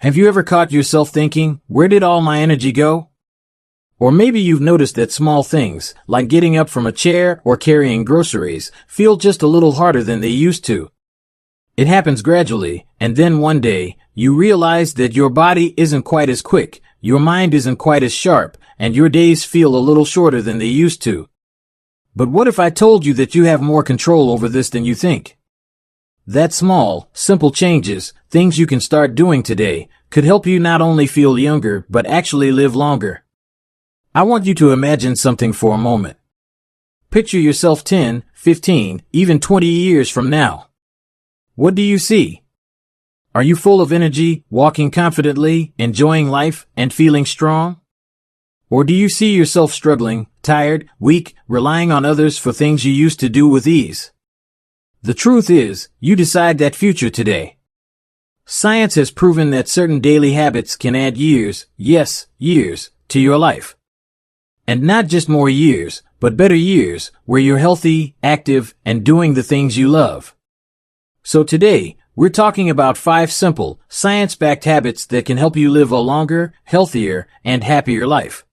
Have you ever caught yourself thinking, where did all my energy go? Or maybe you've noticed that small things, like getting up from a chair or carrying groceries, feel just a little harder than they used to. It happens gradually, and then one day, you realize that your body isn't quite as quick, your mind isn't quite as sharp, and your days feel a little shorter than they used to. But what if I told you that you have more control over this than you think? That small, simple changes, things you can start doing today, could help you not only feel younger but actually live longer. I want you to imagine something for a moment. Picture yourself 10, 15, even 20 years from now. What do you see? Are you full of energy, walking confidently, enjoying life, and feeling strong? Or do you see yourself struggling, tired, weak, relying on others for things you used to do with ease? The truth is, you decide that future today. Science has proven that certain daily habits can add years, yes, years, to your life. And not just more years, but better years, where you're healthy, active, and doing the things you love. So today, we're talking about 5 simple, science-backed habits that can help you live a longer, healthier, and happier life.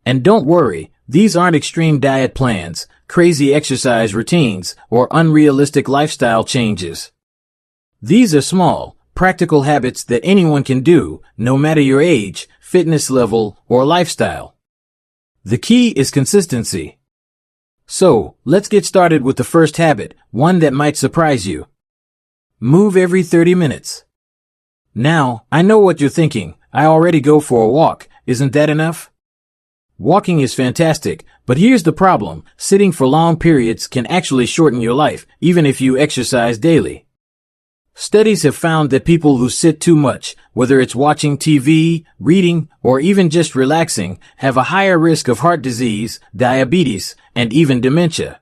And don't worry, these aren't extreme diet plans, crazy exercise routines, or unrealistic lifestyle changes. These are small, practical habits that anyone can do, no matter your age, fitness level, or lifestyle. The key is consistency. So, let's get started with the first habit, one that might surprise you. Move every 30 minutes. Now, I know what you're thinking, I already go for a walk, isn't that enough? Walking is fantastic, but here's the problem, sitting for long periods can actually shorten your life, even if you exercise daily. Studies have found that people who sit too much, whether it's watching TV, reading, or even just relaxing, have a higher risk of heart disease, diabetes, and even dementia.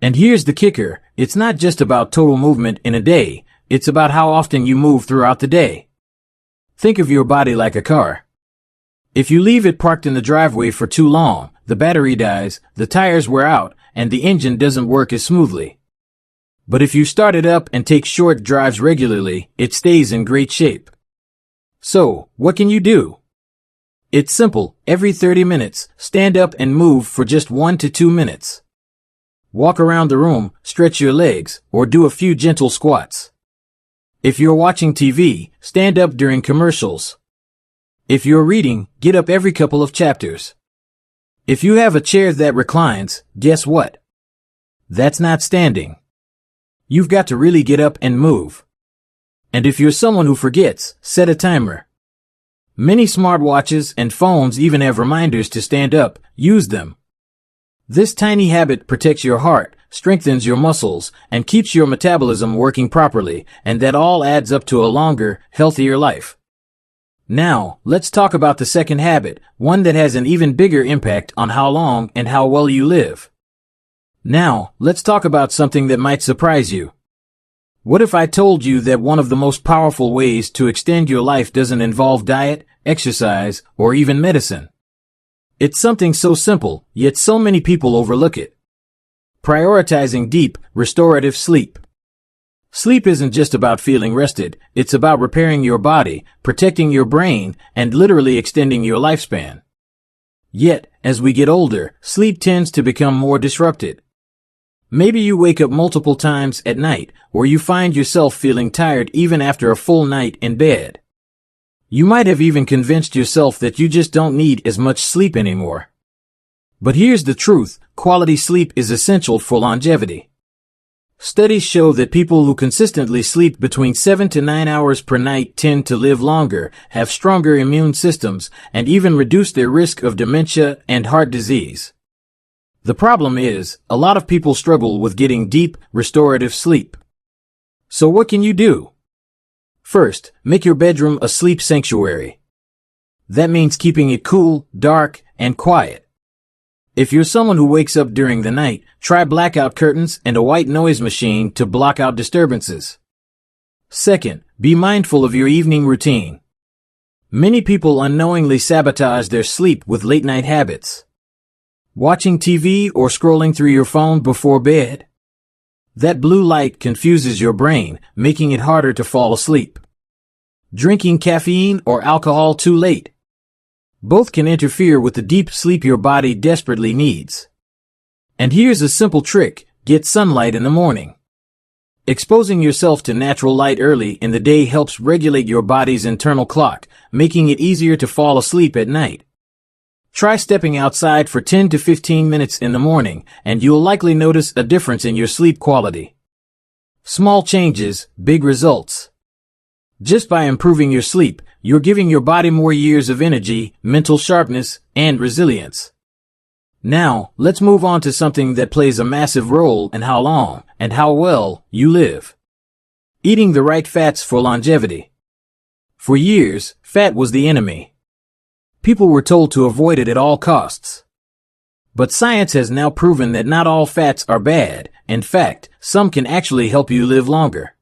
And here's the kicker, it's not just about total movement in a day, it's about how often you move throughout the day. Think of your body like a car. If you leave it parked in the driveway for too long, the battery dies, the tires wear out, and the engine doesn't work as smoothly. But if you start it up and take short drives regularly, it stays in great shape. So, what can you do? It's simple, every 30 minutes, stand up and move for just 1 to 2 minutes. Walk around the room, stretch your legs, or do a few gentle squats. If you're watching TV, stand up during commercials. If you're reading, get up every couple of chapters. If you have a chair that reclines, guess what? That's not standing. You've got to really get up and move. And if you're someone who forgets, set a timer. Many smartwatches and phones even have reminders to stand up, use them. This tiny habit protects your heart, strengthens your muscles, and keeps your metabolism working properly, and that all adds up to a longer, healthier life. Now, let's talk about the second habit, one that has an even bigger impact on how long and how well you live. Now, let's talk about something that might surprise you. What if I told you that one of the most powerful ways to extend your life doesn't involve diet, exercise, or even medicine? It's something so simple, yet so many people overlook it. Prioritizing deep, restorative sleep. Sleep isn't just about feeling rested, it's about repairing your body, protecting your brain, and literally extending your lifespan. Yet, as we get older, sleep tends to become more disrupted. Maybe you wake up multiple times at night, or you find yourself feeling tired even after a full night in bed. You might have even convinced yourself that you just don't need as much sleep anymore. But here's the truth, quality sleep is essential for longevity. Studies show that people who consistently sleep between 7 to 9 hours per night tend to live longer, have stronger immune systems, and even reduce their risk of dementia and heart disease. The problem is, a lot of people struggle with getting deep, restorative sleep. So what can you do? First, make your bedroom a sleep sanctuary. That means keeping it cool, dark, and quiet. If you're someone who wakes up during the night, try blackout curtains and a white noise machine to block out disturbances. Second, be mindful of your evening routine. Many people unknowingly sabotage their sleep with late-night habits. Watching TV or scrolling through your phone before bed. That blue light confuses your brain, making it harder to fall asleep. drinking caffeine or alcohol too late. Both can interfere with the deep sleep your body desperately needs. And here's a simple trick: get sunlight in the morning. Exposing yourself to natural light early in the day helps regulate your body's internal clock, making it easier to fall asleep at night. Try stepping outside for 10 to 15 minutes in the morning, and you'll likely notice a difference in your sleep quality. Small changes, big results. Just by improving your sleep, you're giving your body more years of energy, mental sharpness, and resilience. Now, let's move on to something that plays a massive role in how long and how well you live. Eating the right fats for longevity. For years, fat was the enemy. People were told to avoid it at all costs. But science has now proven that not all fats are bad. In fact, some can actually help you live longer.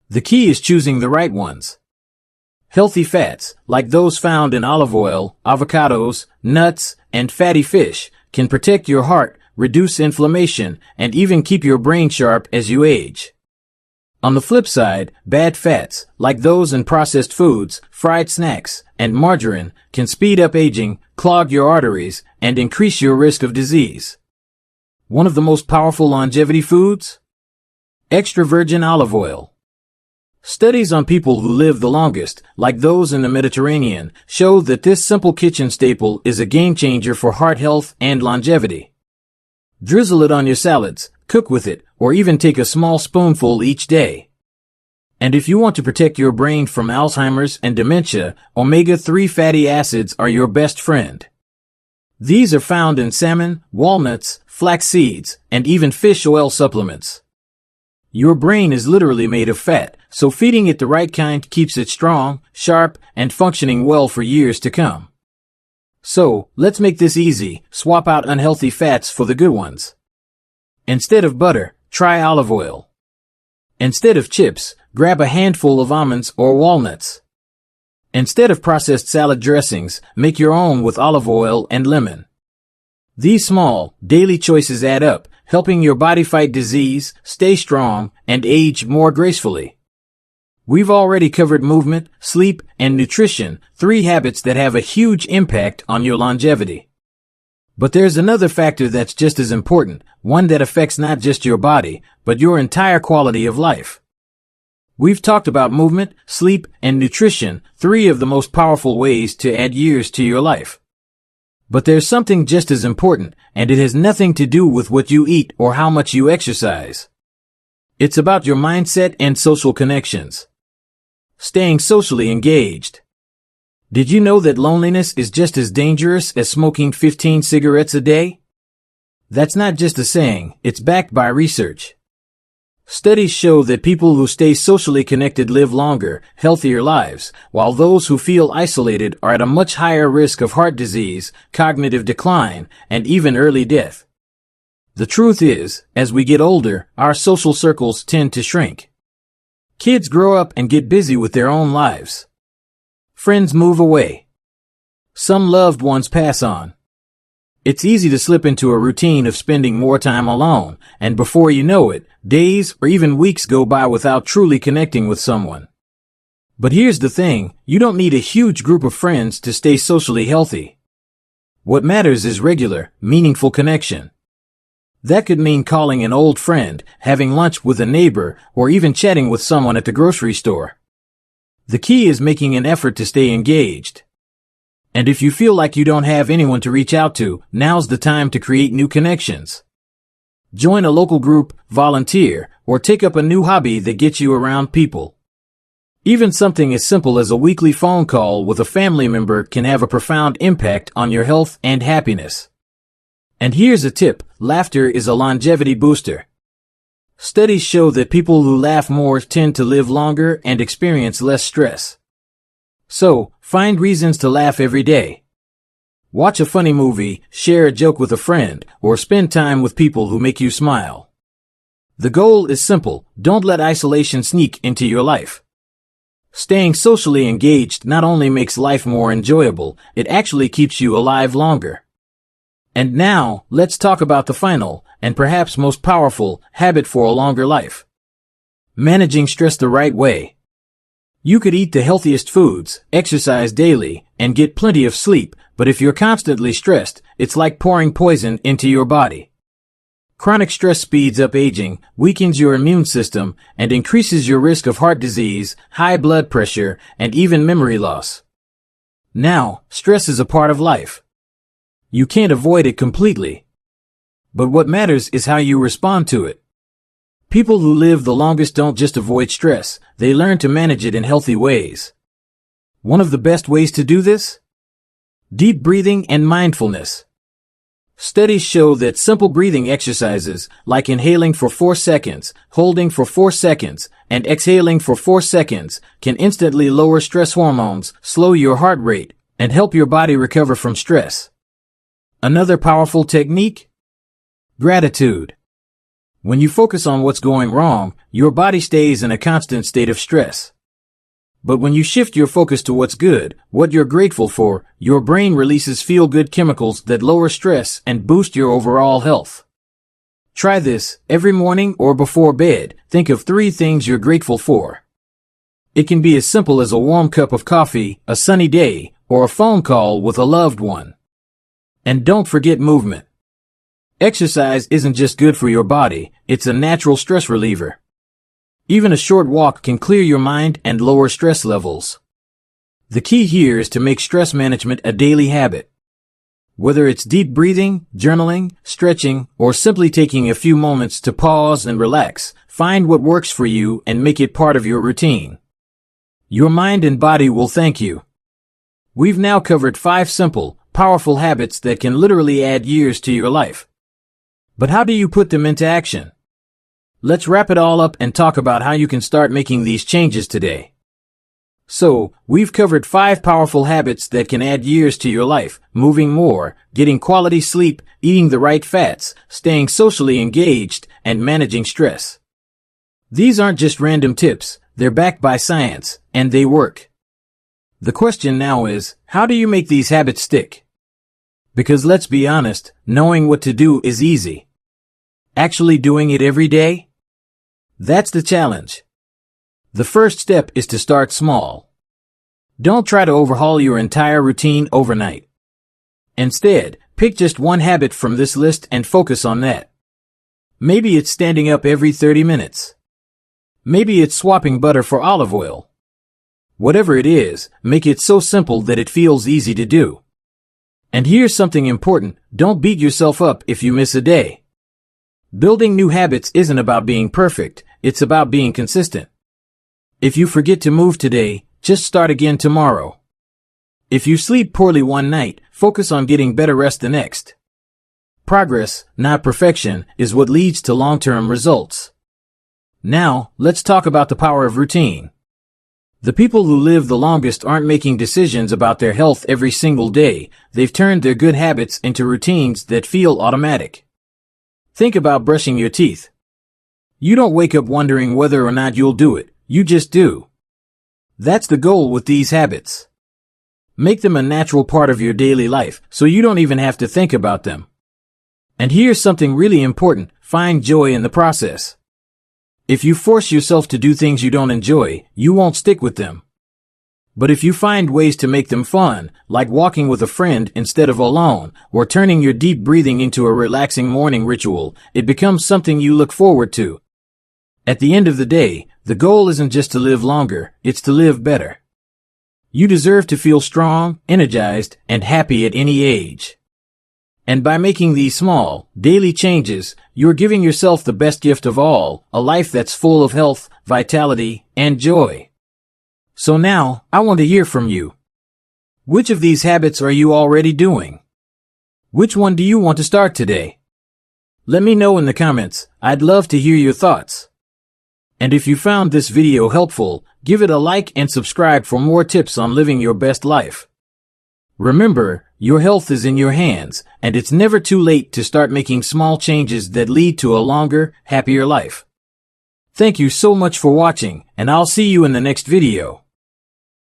The key is choosing the right ones. Healthy fats, like those found in olive oil, avocados, nuts, and fatty fish, can protect your heart, reduce inflammation, and even keep your brain sharp as you age. On the flip side, bad fats, like those in processed foods, fried snacks, and margarine, can speed up aging, clog your arteries, and increase your risk of disease. One of the most powerful longevity foods? Extra virgin olive oil. Studies on people who live the longest, like those in the Mediterranean, show that this simple kitchen staple is a game changer for heart health and longevity. Drizzle it on your salads, cook with it, or even take a small spoonful each day. And if you want to protect your brain from Alzheimer's and dementia, omega-3 fatty acids are your best friend. These are found in salmon, walnuts, flax seeds, and even fish oil supplements. Your brain is literally made of fat, so feeding it the right kind keeps it strong, sharp, and functioning well for years to come. So, let's make this easy: swap out unhealthy fats for the good ones. Instead of butter, try olive oil. Instead of chips, grab a handful of almonds or walnuts. Instead of processed salad dressings, make your own with olive oil and lemon. These small, daily choices add up, helping your body fight disease, stay strong, and age more gracefully. We've already covered movement, sleep, and nutrition, 3 habits that have a huge impact on your longevity. But there's another factor that's just as important, one that affects not just your body, but your entire quality of life. We've talked about movement, sleep, and nutrition, 3 of the most powerful ways to add years to your life. But there's something just as important, and it has nothing to do with what you eat or how much you exercise. It's about your mindset and social connections. Staying socially engaged. Did you know that loneliness is just as dangerous as smoking 15 cigarettes a day? That's not just a saying, it's backed by research. Studies show that people who stay socially connected live longer, healthier lives, while those who feel isolated are at a much higher risk of heart disease, cognitive decline, and even early death. The truth is, as we get older, our social circles tend to shrink. Kids grow up and get busy with their own lives. Friends move away. Some loved ones pass on. It's easy to slip into a routine of spending more time alone, and before you know it, days or even weeks go by without truly connecting with someone. But here's the thing, you don't need a huge group of friends to stay socially healthy. What matters is regular, meaningful connection. That could mean calling an old friend, having lunch with a neighbor, or even chatting with someone at the grocery store. The key is making an effort to stay engaged. And if you feel like you don't have anyone to reach out to, now's the time to create new connections. Join a local group, volunteer, or take up a new hobby that gets you around people. Even something as simple as a weekly phone call with a family member can have a profound impact on your health and happiness. And here's a tip: laughter is a longevity booster. Studies show that people who laugh more tend to live longer and experience less stress. So, find reasons to laugh every day. Watch a funny movie, share a joke with a friend, or spend time with people who make you smile. The goal is simple: don't let isolation sneak into your life. Staying socially engaged not only makes life more enjoyable, it actually keeps you alive longer. And now, let's talk about the final, and perhaps most powerful, habit for a longer life. Managing stress the right way. You could eat the healthiest foods, exercise daily, and get plenty of sleep, but if you're constantly stressed, it's like pouring poison into your body. Chronic stress speeds up aging, weakens your immune system, and increases your risk of heart disease, high blood pressure, and even memory loss. Now, stress is a part of life. You can't avoid it completely. But what matters is how you respond to it. People who live the longest don't just avoid stress, they learn to manage it in healthy ways. One of the best ways to do this? Deep breathing and mindfulness. Studies show that simple breathing exercises, like inhaling for 4 seconds, holding for 4 seconds, and exhaling for 4 seconds, can instantly lower stress hormones, slow your heart rate, and help your body recover from stress. Another powerful technique? Gratitude. When you focus on what's going wrong, your body stays in a constant state of stress. But when you shift your focus to what's good, what you're grateful for, your brain releases feel-good chemicals that lower stress and boost your overall health. Try this every morning or before bed. Think of 3 things you're grateful for. It can be as simple as a warm cup of coffee, a sunny day, or a phone call with a loved one. And don't forget movement. Exercise isn't just good for your body, it's a natural stress reliever. Even a short walk can clear your mind and lower stress levels. The key here is to make stress management a daily habit. Whether it's deep breathing, journaling, stretching, or simply taking a few moments to pause and relax, find what works for you and make it part of your routine. Your mind and body will thank you. We've now covered 5 simple, powerful habits that can literally add years to your life. But how do you put them into action? Let's wrap it all up and talk about how you can start making these changes today. So, we've covered 5 powerful habits that can add years to your life: moving more, getting quality sleep, eating the right fats, staying socially engaged, and managing stress. These aren't just random tips, they're backed by science, and they work. The question now is, how do you make these habits stick? Because let's be honest, knowing what to do is easy. Actually doing it every day? That's the challenge. The first step is to start small. Don't try to overhaul your entire routine overnight. Instead, pick just one habit from this list and focus on that. Maybe it's standing up every 30 minutes. Maybe it's swapping butter for olive oil. Whatever it is, make it so simple that it feels easy to do. And here's something important, don't beat yourself up if you miss a day. Building new habits isn't about being perfect, it's about being consistent. If you forget to move today, just start again tomorrow. If you sleep poorly one night, focus on getting better rest the next. Progress, not perfection, is what leads to long-term results. Now, let's talk about the power of routine. The people who live the longest aren't making decisions about their health every single day, they've turned their good habits into routines that feel automatic. Think about brushing your teeth. You don't wake up wondering whether or not you'll do it, you just do. That's the goal with these habits. Make them a natural part of your daily life, so you don't even have to think about them. And here's something really important, find joy in the process. If you force yourself to do things you don't enjoy, you won't stick with them. But if you find ways to make them fun, like walking with a friend instead of alone, or turning your deep breathing into a relaxing morning ritual, it becomes something you look forward to. At the end of the day, the goal isn't just to live longer, it's to live better. You deserve to feel strong, energized, and happy at any age. And by making these small, daily changes, you're giving yourself the best gift of all, a life that's full of health, vitality, and joy. So now, I want to hear from you. Which of these habits are you already doing? Which one do you want to start today? Let me know in the comments, I'd love to hear your thoughts. And if you found this video helpful, give it a like and subscribe for more tips on living your best life. Remember, your health is in your hands, and it's never too late to start making small changes that lead to a longer, happier life. Thank you so much for watching, and I'll see you in the next video.